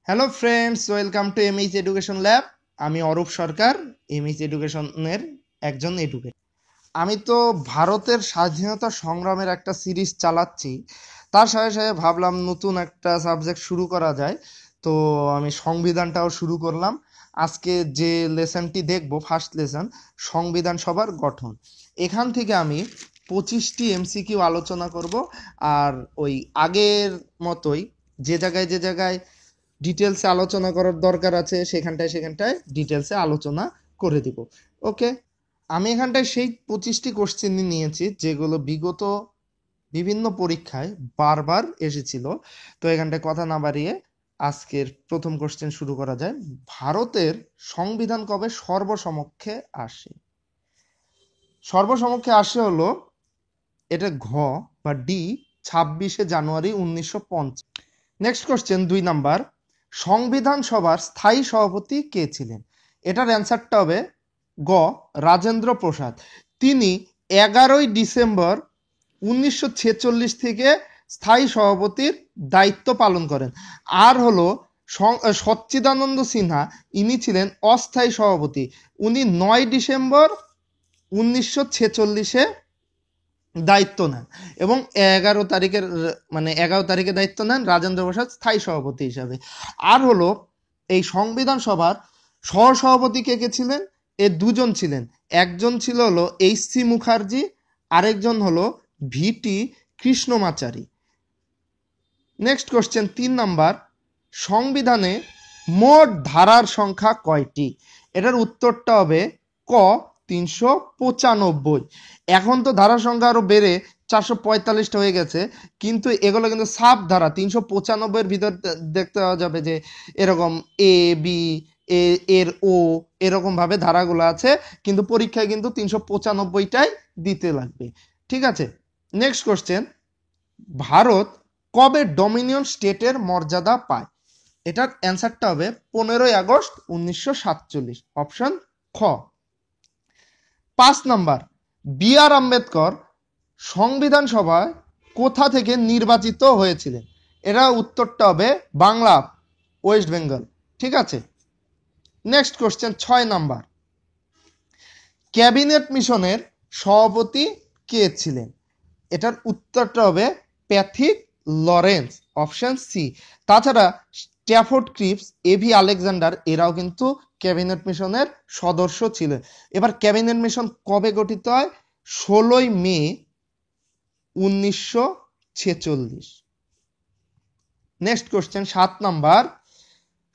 Hello friends, welcome to MH education lab. আমি অরূপ সরকার, MH এডুকেশনের একজন এডুকেটর। আমি তো ভারতের স্বাধীনতা সংগ্রামের একটা সিরিজ চালাচ্ছি, তার সাথে সাথে ভাবলাম নতুন একটা সাবজেক্ট শুরু করা যায়। তো আমি সংবিধানটাও শুরু করলাম। আজকে যে লেসনটি দেখব, ফার্স্ট লেসন, সংবিধান সভার গঠন। এখান থেকে আমি 25টি এমসিকিউ আলোচনা করব। আর ওই আগের মতোই যে জায়গায় ডিটেলসে আলোচনা করার দরকার আছে সেখানটায় ডিটেলসে আলোচনা করে দিব। ওকে, আমি এখানটায় সেই 25টি কোশ্চেনই নিয়েছি যেগুলো বিগত বিভিন্ন পরীক্ষায় বারবার এসেছিল। তো এখানটায় কথা না বাড়িয়ে আজকের প্রথম কোশ্চেন শুরু করা যায়। ভারতের সংবিধান কবে সর্বসমক্ষে আসে? সর্বসমক্ষে আসে হলো এটা ঘ বা ডি, 26শে জানুয়ারি 1950। নেক্সট কোশ্চেন 2 নাম্বার, সংবিধান সভার স্থায়ী সভাপতি কে ছিলেন? এটার অ্যান্সারটা হবে গ, রাজেন্দ্র প্রসাদ। তিনি 11ই ডিসেম্বর 1946 থেকে স্থায়ী সভাপতির দায়িত্ব পালন করেন। আর হলো সচ্চিদানন্দ সিনহা, ইনি ছিলেন অস্থায়ী সভাপতি। উনি 9 ডিসেম্বর 1946-এ দায়িত্ব নেন এবং 11 তারিখে দায়িত্ব নেন রাজেন্দ্র প্রসাদ স্থায়ী সভাপতি হিসাবে। আর হলো এই সংবিধান সভার সহসভাপতি কে কে ছিলেন? দুজন ছিলেন। একজন ছিল হলো এইচ.সি. মুখার্জি, আরেকজন হলো ভিটি কৃষ্ণমাচারী। নেক্সট কোশ্চেন 3 নাম্বার, সংবিধানে মোট ধারার সংখ্যা কয়টি? এটার উত্তরটা হবে ক, 395। এখন তো ধারার সংখ্যা আরো বেড়ে 445টা হয়ে গেছে, কিন্তু এগুলো কিন্তু সাব ধারা। 395-এর ভিতর দেখতে পাওয়া যাবে যে এরকম এ বি এর ও এরকম ভাবে ধারাগুলো আছে, কিন্তু পরীক্ষায় কিন্তু 395টাই দিতে লাগবে। ঠিক আছে, নেক্সট কোশ্চেন, ভারত কবে ডমিনিয়ন স্টেটের মর্যাদা পায়? এটার অ্যান্সারটা হবে 15ই আগস্ট 1947, অপশন খ। 5 নাম্বার, বি আর আম্বেদকর সংবিধান সভায় কোথা থেকে নির্বাচিত হয়েছিলেন? এরা উত্তরটা হবে বাংলা, ওয়েস্ট বেঙ্গল। ঠিক আছে, নেক্সট কোশ্চেন 6 নাম্বার, ক্যাবিনেট মিশনের সভাপতি কে ছিলেন? এটার উত্তরটা হবে প্যাথিক লরেন্স, অপশন সি। তাছাড়া স্ট্যাফোর্ড ক্রিপস, এভি আলেকজান্ডার এরাও কিন্তু ক্যাবিনেট মিশনের সদস্য ছিলেন। এবার ক্যাবিনেট মিশন কবে গঠিত হয়? 16ই মে 1946। নেক্সট কোশ্চেন 7 নাম্বার,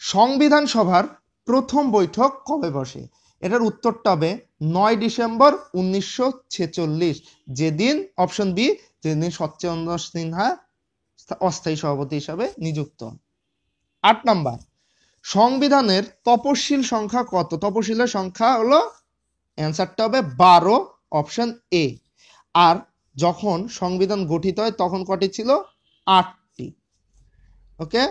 সংবিধান সভার প্রথম বৈঠক কবে বসে? এটার উত্তরটা হবে 9 ডিসেম্বর 1946, যেদিন, অপশন বি, যেদিন সচ্চিদানন্দ সিনহা অস্থায়ী সভাপতি হিসাবে নিযুক্ত হন। 8 নাম্বার, সংবিধানের তপশিল সংখ্যা কত? তপশিলের সংখ্যা হলো, অ্যান্সারটা হবে 12, অপশন এ। আর যখন সংবিধান গঠিত হয় তখন কটি ছিল? 8টি। ওকে,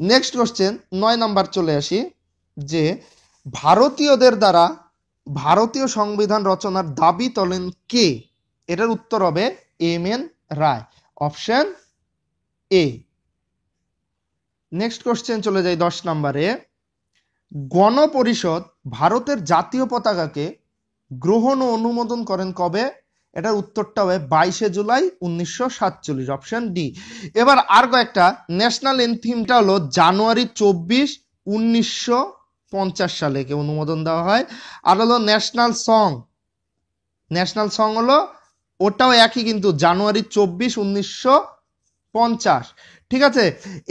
নেক্সট কোশ্চেন 9 নাম্বার চলে আসি, যে ভারতীয়দের দ্বারা ভারতীয় সংবিধান রচনার দাবি তোলেন কে? এটার উত্তর হবে M N Roy, option A. Next question চলে যাই 10 নম্বরে, গণপরিষদ ভারতের জাতীয় পতাকাকে গ্রহণ ও অনুমোদন করেন কবে? এটার উত্তরটা হবে 22শে জুলাই 1947, অপশন ডি। এবার আর কয়েকটা, ন্যাশনাল এনথিমটা হলো জানুয়ারি 24, 1950 সালে কে অনুমোদন দেওয়া হয়। আর হলো ন্যাশনাল সং হলো ওটাও একই, কিন্তু জানুয়ারি 24, 1950। ঠিক আছে,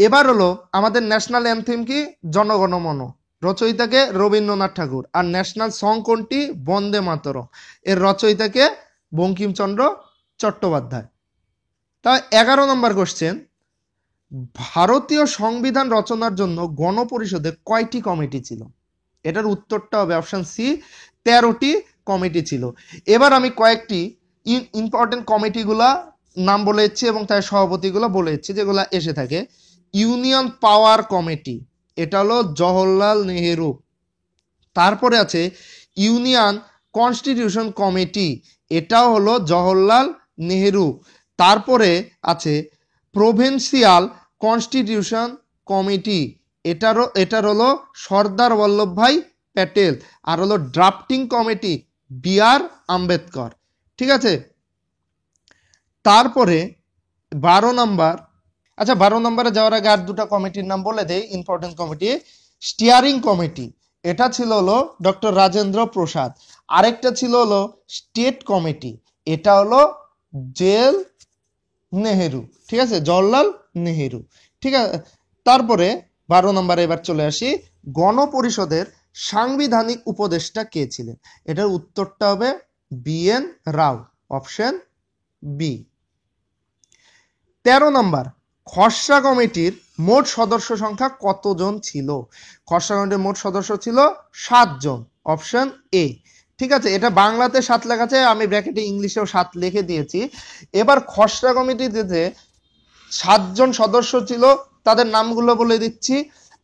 এবার হলো আমাদের ন্যাশনাল অ্যানথেম কি? জনগণমন, রচয়িতাকে রবীন্দ্রনাথ ঠাকুর। আর ন্যাশনাল সং কোনটি? বন্দে মাতরম, এর রচয়িতাকে বঙ্কিমচন্দ্র চট্টোপাধ্যায়। তা 11 নম্বর কোশ্চেন, ভারতীয় সংবিধান রচনার জন্য গণপরিষদে কয়টি কমিটি ছিল? এটার উত্তরটা হবে অপশন সি, 13টি কমিটি ছিল। এবার আমি কয়েকটি ইম্পর্টেন্ট কমিটিগুলা নাম বলে দিচ্ছি এবং তার সভাপতিগুলো বলে দিচ্ছি যেগুলো এসে থাকে। ইউনিয়ন পাওয়ার কমিটি, এটা হলো জওহরলাল নেহেরু। তারপরে আছে ইউনিয়ন কনস্টিটিউশন কমিটি, এটাও হলো জওহরলাল নেহেরু। তারপরে আছে প্রভিন্সিয়াল কনস্টিটিউশন কমিটি, এটার হলো সর্দার বল্লভভাই প্যাটেল, আর হলো ড্রাফটিং কমিটি বি.আর. আম্বেদকর। ঠিক আছে, তারপরে 12 নম্বর, আচ্ছা 12 নম্বরে যাওয়ার আগে আর দুটা কমিটির নাম বলে দেই, ইম্পর্টেন্ট কমিটি। স্টিয়ারিং কমিটি, এটা ছিল হলো ডক্টর রাজেন্দ্র প্রসাদ। আরেকটা ছিল হলো স্টেট কমিটি, এটা হলো জেল নেহেরু। ঠিক আছে, জওহরলাল নেহেরু। ঠিক আছে, তারপরে 12 নম্বরে এবার চলে আসি, গণপরিষদের সাংবিধানিক উপদেষ্টা কে ছিলেন? এটার উত্তরটা হবে বি.এন. রাও, অপশন বি। 13 নম্বর, খসড়া কমিটির মোট সদস্য সংখ্যা কতজন ছিল? খসড়া কমিটির মোট সদস্য ছিল 7 জন, অপশন এ। ঠিক আছে, এটা বাংলাতে 7 লেখা আছে, আমি ব্র্যাকেটে ইংলিশেও 7 লিখে দিয়েছি। এবার খসড়া কমিটিতে যে 7 জন সদস্য ছিল তাদের নামগুলো বলে দিচ্ছি।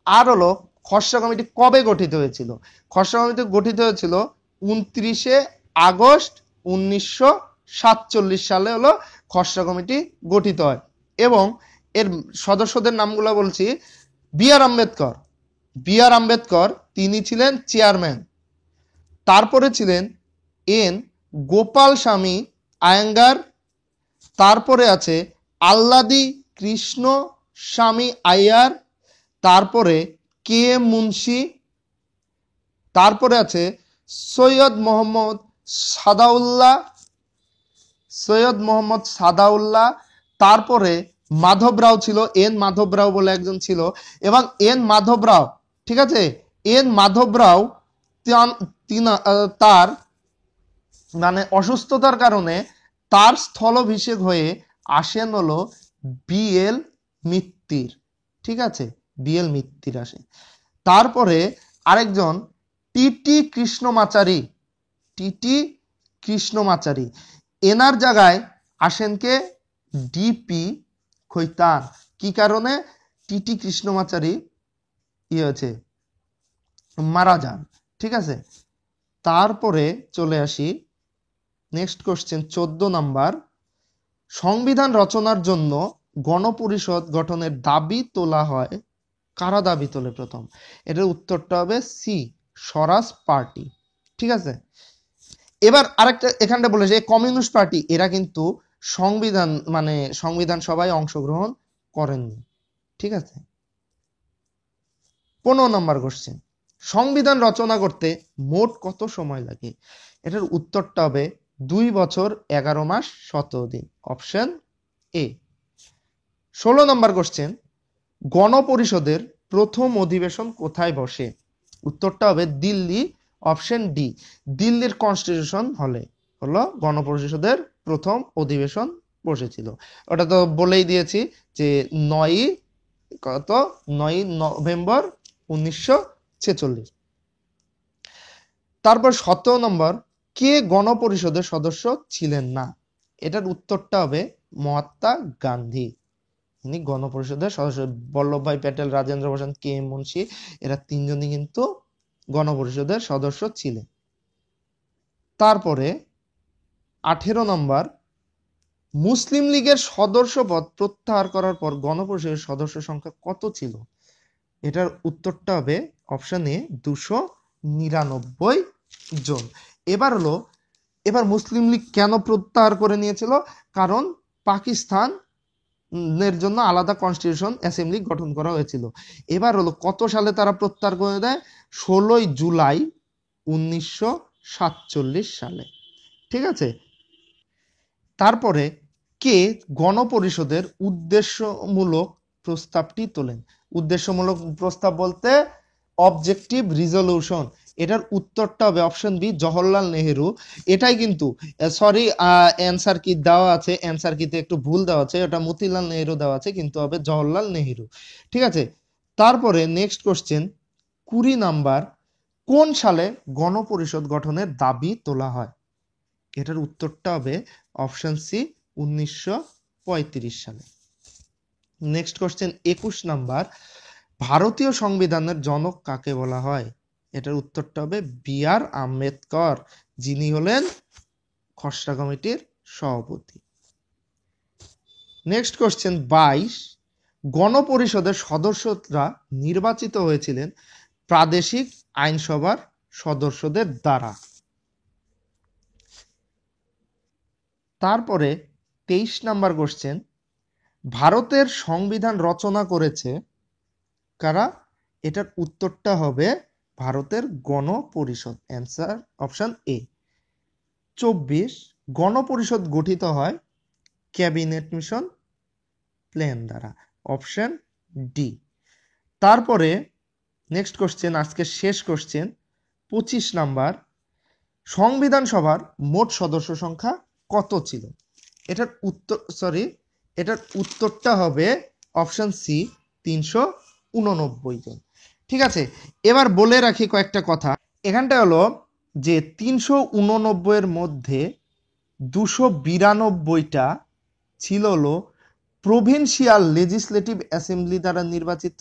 আর হলো খসড়া কমিটি কবে গঠিত হয়েছিল? খসড়া কমিটি গঠিত হয়েছিল 29শে আগস্ট 1947 সালে হলো খসড়া কমিটি গঠিত হয়। এবং এর সদস্যদের নামগুলো বলছি। বি.আর. আম্বেদকর, বি.আর. আম্বেদকর তিনি ছিলেন চেয়ারম্যান। তারপরে ছিলেন এন গোপাল স্বামী আয়েঙ্গার। তারপরে আছে আল্লাদি কৃষ্ণ স্বামী আইয়ার। তারপরে কে এম মুন্সি। তারপরে আছে সৈয়দ মোহাম্মদ সাদাউল্লাহ। তারপরে মাধবরাও ছিল, এন মাধবরাও বলে একজন ছিল। এবং এন মাধবরাও, ঠিক আছে, এন মাধবরাও তার মানে অসুস্থতার কারণে তার স্থলাভিষেক হয়ে আসেন হলো বি.এল. মিত্তির। ঠিক আছে, বি.এল. মিত্তির আসে। তারপরে আরেকজন টি.টি. কৃষ্ণমাচারী, এনার জায়গায় আসেন কে? ডি.পি. খৈতান। কি কারণে? টি.টি. কৃষ্ণমাচারী হয়েছে, মারা যান। ঠিক আছে, তারপরে চলে আসি নেক্সট কোশ্চেন 14 নাম্বার, সংবিধান রচনার জন্য গণপরিষদ গঠনের দাবি তোলা হয়, কারা দাবি তোলে প্রথম? এটার উত্তরটা হবে সি, স্বরাজ পার্টি। ঠিক আছে, এবার আরেকটা এখানটা বলেছে কমিউনিস্ট পার্টি, এরা কিন্তু সংবিধান সভায় অংশগ্রহণ করেননি। ঠিক আছে, 15 নম্বর কোশ্চেন, সংবিধান রচনা করতে মোট কত সময় লাগে? এটার উত্তরটা হবে 2 বছর 11 মাস 17 দিন, অপশন এ। 16 নম্বর কোশ্চেন, গণপরিষদের প্রথম অধিবেশন কোথায় বসে? উত্তরটা হবে দিল্লি, অপশন ডি। দিল্লির কনস্টিটিউশন হলে হলো গণপরিষদের প্রথম অধিবেশন বসেছিল। ওটা তো বলেই দিয়েছি যে 9 নভেম্বর 1946। তারপর 17 নম্বর, কে গণপরিষদের সদস্য ছিলেন না? এটার উত্তরটা হবে মহাত্মা গান্ধী, তিনি গণপরিষদের সদস্য। বল্লভভাই প্যাটেল, রাজেন্দ্র প্রসাদ, কে এম মুন্সি, এরা তিনজনই কিন্তু গণপরিষদের সদস্য ছিলেন। তারপরে 18 নম্বর, মুসলিম লীগের সদস্যপদ প্রত্যাহার করার পর গণপরিষদের সদস্য সংখ্যা কত ছিল? এটার উত্তরটা হবে অপশন এ, 299 জন। এবার মুসলিম লীগ কেন প্রত্যাহার করে নিয়েছিল? কারণ পাকিস্তানের জন্য আলাদা কনস্টিটিউশন অ্যাসেম্বলি গঠন করা হয়েছিল। এবার কত সালে তারা প্রত্যাহার করে দেয়? 16 জুলাই 1947 সালে। ঠিক আছে, তারপরে কে গণপরিষদের উদ্দেশ্যমূলক প্রস্তাবটি তোলেন? উদ্দেশ্যমূলক প্রস্তাব বলতে অবজেক্টিভ রিজলিউশন, এটার উত্তরটা হবে অপশন বি, জওহরলাল নেহেরু। এটাই কিন্তু সরি, অ্যান্সার কি দেওয়া আছে, অ্যান্সার কিতে একটু ভুল দেওয়া আছে, ওটা মতিলাল নেহেরু দেওয়া আছে, কিন্তু হবে জওহরলাল নেহেরু। ঠিক আছে, তারপরে নেক্সট কোশ্চেন 20 নাম্বার, কোন সালে গণপরিষদ গঠনের দাবি তোলা হয়? এটার উত্তরটা হবে অপশন সি, 1935 সালে। নেক্সট কোশ্চেন 21 নাম্বার, ভারতীয় সংবিধানের জনক কাকে বলা হয়? এটার উত্তরটা হবে বি.আর. আম্বেদকর, যিনি হলেন খসড়া কমিটির সভাপতি। নেক্সট কোশ্চেন 22, গণপরিষদের সদস্যরা নির্বাচিত হয়েছিলেন প্রাদেশিক আইনসভার সদস্যদের দ্বারা। তারপরে 23 নাম্বার কোশ্চেন, ভারতের সংবিধান রচনা করেছে কারা? এটার উত্তরটা হবে ভারতের গণপরিষদ। Answer option A. 24, গণপরিষদ গঠিত হয় ক্যাবিনেট মিশন প্ল্যান দ্বারা। Option D. তারপরে নেক্সট কোশ্চেন, আজকের শেষ কোশ্চেন 25 নাম্বার, সংবিধান সভার মোট সদস্য সংখ্যা কত ছিল? এটার উত্তরটা হবে অপশন সি, 389 জন। ঠিক আছে, এবার বলে রাখি কয়েকটা কথা। এখানটা হলো যে 389 এর মধ্যে 292টা ছিল হলো প্রভিন্সিয়াল লেজিসলেটিভ অ্যাসেম্বলি দ্বারা নির্বাচিত,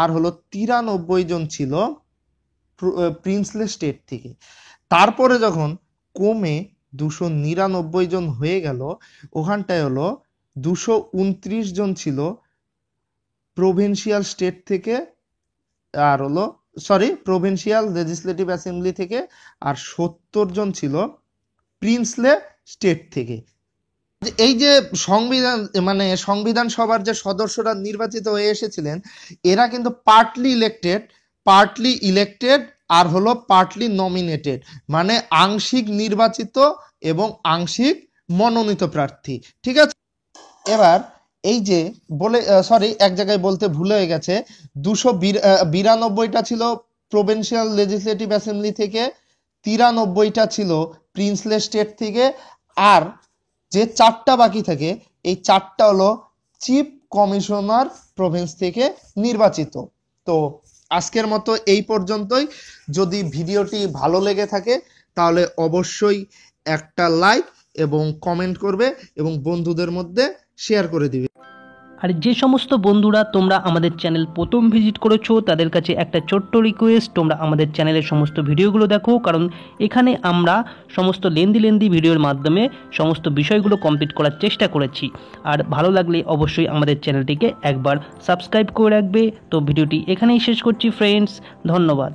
আর হলো 93 জন ছিল প্রিন্সলি স্টেট থেকে। তারপরে যখন কমে 299 জন হয়ে গেল, ওখানটায় হলো 229 জন ছিল প্রভিন্সিয়াল স্টেট থেকে, আর হলো প্রভিন্সিয়াল লেজিসলেটিভ অ্যাসেম্বলি থেকে, আর 70 জন ছিল প্রিন্সলে স্টেট থেকে। এই যে সংবিধান সভার যে সদস্যরা নির্বাচিত হয়ে এসেছিলেন, এরা কিন্তু পার্টলি ইলেক্টেড আর হলো পার্টলি নমিনেটেড, মানে আংশিক নির্বাচিত এবং আংশিক মনোনীত প্রার্থী। ঠিক আছে, এবার এই যে এক জায়গায় বলতে ভুল হয়ে গেছে, 292টা ছিল প্রভিন্সিয়াল লেজিসলেটিভ অ্যাসেম্বলি থেকে, 93টা ছিল প্রিন্সলে স্টেট থেকে, আর যে 4টা বাকি থাকে, এই 4টা হলো চিফ কমিশনার প্রভিন্স থেকে নির্বাচিত। তো আজকের মতো এই পর্যন্তই। যদি ভিডিওটি ভালো লেগে থাকে তাহলে অবশ্যই একটা লাইক এবং কমেন্ট করবে এবং বন্ধুদের মধ্যে শেয়ার করে দিবে। আর যে সমস্ত বন্ধুরা তোমরা আমাদের চ্যানেল প্রথম ভিজিট করেছো, তাদের কাছে একটা ছোট্ট রিকোয়েস্ট, তোমরা আমাদের চ্যানেলের সমস্ত ভিডিওগুলো দেখো, কারণ এখানে আমরা সমস্ত লেন্দি ভিডিওর মাধ্যমে সমস্ত বিষয়গুলো কমপ্লিট করার চেষ্টা করেছি। আর ভালো লাগলে অবশ্যই আমাদের চ্যানেলটিকে একবার সাবস্ক্রাইব করে রাখবে। তো ভিডিওটি এখানেই শেষ করছি ফ্রেন্ডস, ধন্যবাদ।